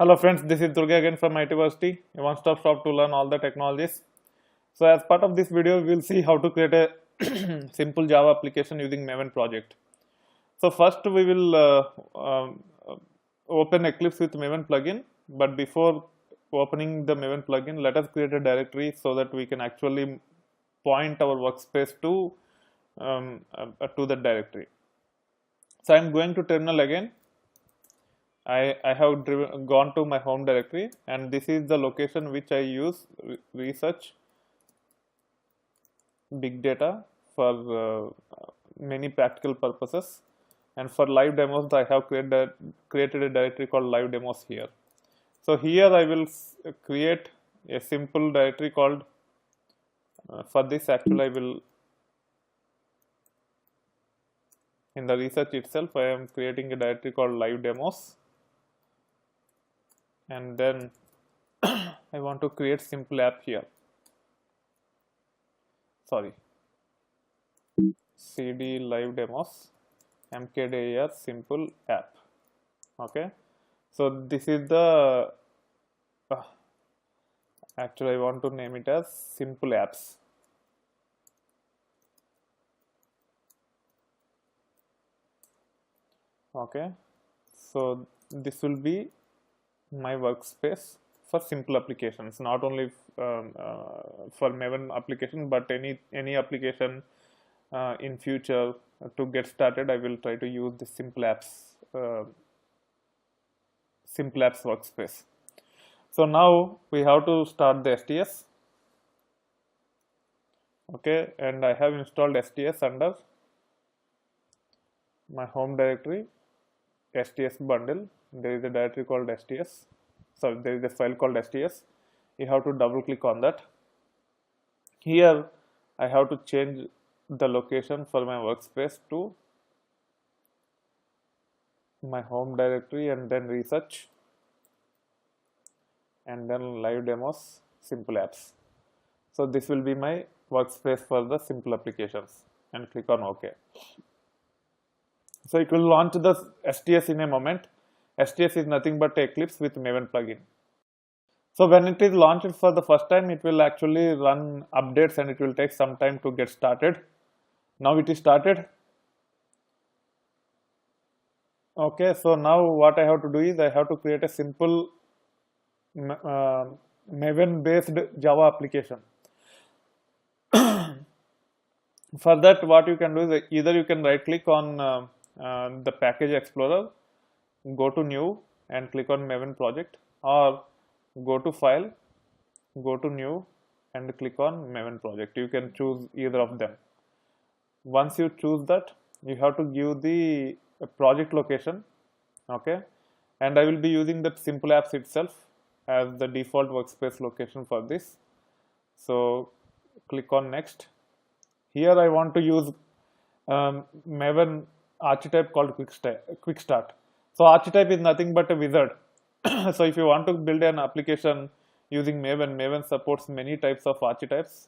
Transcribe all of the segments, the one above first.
Hello friends, this is Durga again from ITversity, a one-stop shop to learn all the technologies. So as part of this video, we will see how to create a simple Java application using Maven project. So first we will open Eclipse with Maven plugin, but before opening the Maven plugin, let us create a directory so that we can actually point our workspace to that directory. So I'm going to terminal again. I have gone to my home directory, and this is the location which I use research big data for many practical purposes, and for live demos I have created a directory called live demos here. So here I will create a simple directory called for this actually I will in the research itself I am creating a directory called live demos, and then I want to create simple app here. Sorry, cd live demos mkdir simple app. Okay, so this is the actually I want to name it as simple apps. Okay, so this will be my workspace for simple applications, not only for Maven application, but any application in future. To get started, I will try to use the simple apps workspace. So now we have to start the STS. Okay, and I have installed STS under my home directory, STS bundle. There is a directory called STS. So there is a file called STS. You have to double click on that. Here I have to change the location for my workspace to my home directory, and then research, and then live demos simple apps. So this will be my workspace for the simple applications, and click on OK. So it will launch the STS in a moment. STS is nothing but Eclipse with Maven plugin. So when it is launched for the first time, it will actually run updates and it will take some time to get started. Now it is started. Okay, so now what I have to do is I have to create a simple Maven based Java application. For that, what you can do is either you can right click on the package explorer, go to new and click on Maven project, or go to file, go to new and click on Maven project. You can choose either of them. Once you choose that, you have to give the project location. Okay, and I will be using that simple apps itself as the default workspace location for this. So click on next. Here I want to use Maven archetype called quick start. So archetype is nothing but a wizard. So if you want to build an application using Maven, Maven supports many types of archetypes,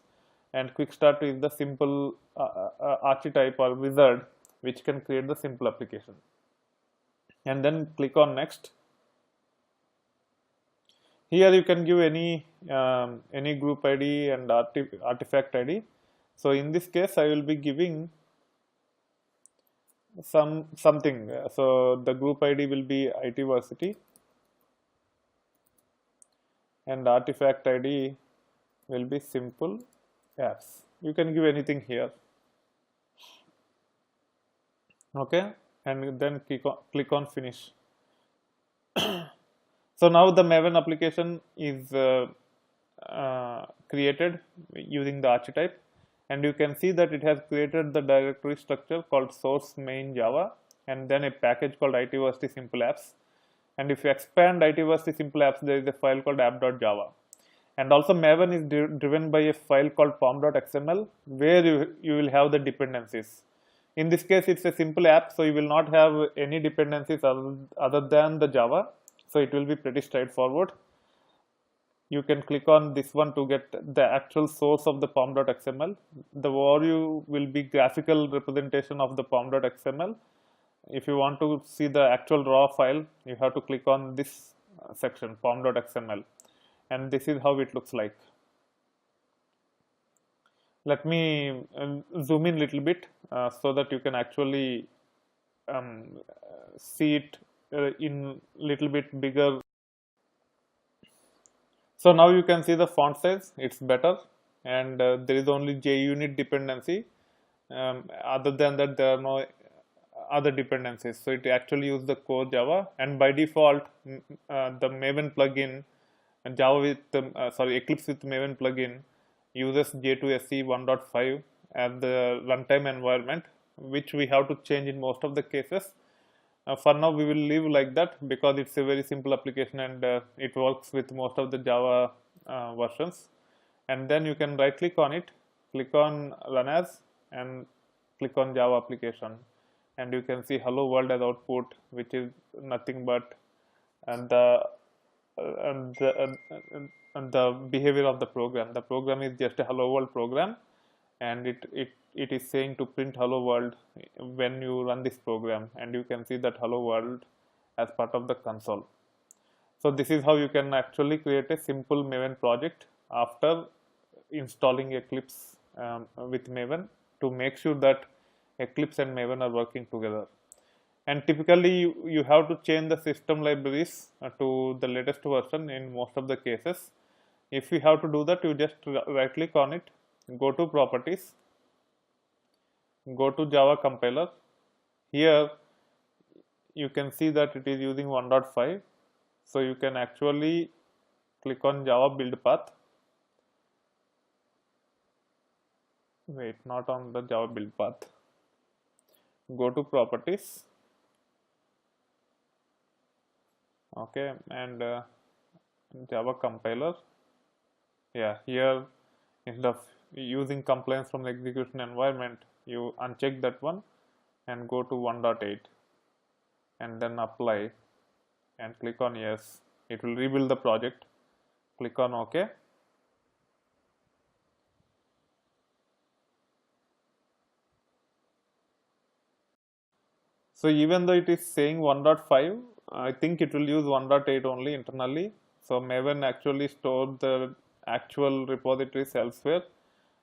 and quick start is the simple archetype or wizard which can create the simple application. And then click on next. Here you can give any group ID and artifact ID. So in this case, I will be giving something. So the group ID will be ITversity, and artifact ID will be simple apps. You can give anything here. Okay, and then click on finish. So now the Maven application is created using the archetype, and you can see that it has created the directory structure called source main Java, and then a package called ITversity simple apps. And if you expand ITversity simple apps, there is a file called app.java. And also Maven is driven by a file called pom.xml, where you will have the dependencies. In this case, it's a simple app, so you will not have any dependencies other than the Java. So it will be pretty straightforward. You can click on this one to get the actual source of the pom.xml. The overview will be graphical representation of the pom.xml. If you want to see the actual raw file, you have to click on this section, pom.xml, and this is how it looks like. Let me zoom in a little bit so that you can actually see it in little bit bigger. So now you can see the font size, it's better, and there is only JUnit dependency. Other than that, there are no other dependencies. So it actually uses the core Java, and by default, the Maven plugin, Java with Eclipse with Maven plugin uses J2SE 1.5 as the runtime environment, which we have to change in most of the cases. For now, we will leave like that because it's a very simple application, and it works with most of the Java versions. And then you can right click on it, click on Run As, and click on Java application, and you can see hello world as output, which is nothing but the behavior of the program. The program is just a hello world program, and it is saying to print hello world when you run this program, and you can see that hello world as part of the console. So this is how you can actually create a simple Maven project after installing Eclipse with Maven, to make sure that Eclipse and Maven are working together. And typically you have to change the system libraries to the latest version in most of the cases. If you have to do that, you just right click on it, go to properties, go to Java compiler. Here you can see that it is using 1.5, so you can actually click on Java build path. Wait, not on the Java build path. Go to properties, okay, and Java compiler. Yeah, here instead of using compliance from the execution environment, you uncheck that one and go to 1.8 and then apply and click on yes. It will rebuild the project. Click on OK. So even though it is saying 1.5, I think it will use 1.8 only internally. So Maven actually stored the actual repositories elsewhere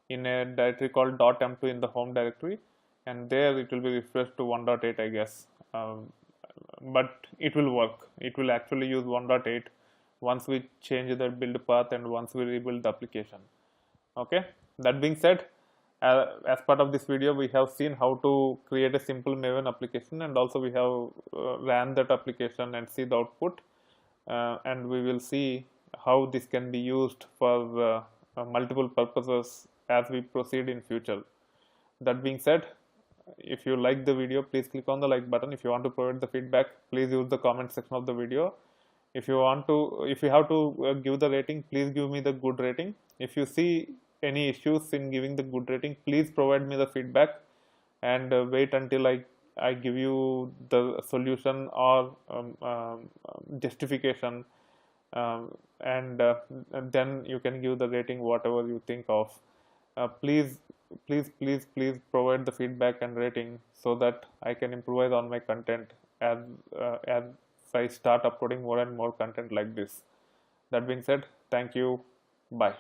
in a directory called .m2 in the home directory, and there it will be refreshed to 1.8, I guess. But it will work. It will actually use 1.8 once we change the build path and once we rebuild the application. Okay. That being said, as part of this video, we have seen how to create a simple Maven application, and also we have ran that application and see the output, and we will see how this can be used for multiple purposes as we proceed in future. That being said, if you like the video, please click on the like button. If you want to provide the feedback, please use the comment section of the video. If you have to give the rating, please give me the good rating. If you see any issues in giving the good rating, please provide me the feedback, and wait until I give you the solution or justification, and then you can give the rating whatever you think of. Please provide the feedback and rating so that I can improvise on my content as I start uploading more and more content like this. That being said, thank you. Bye.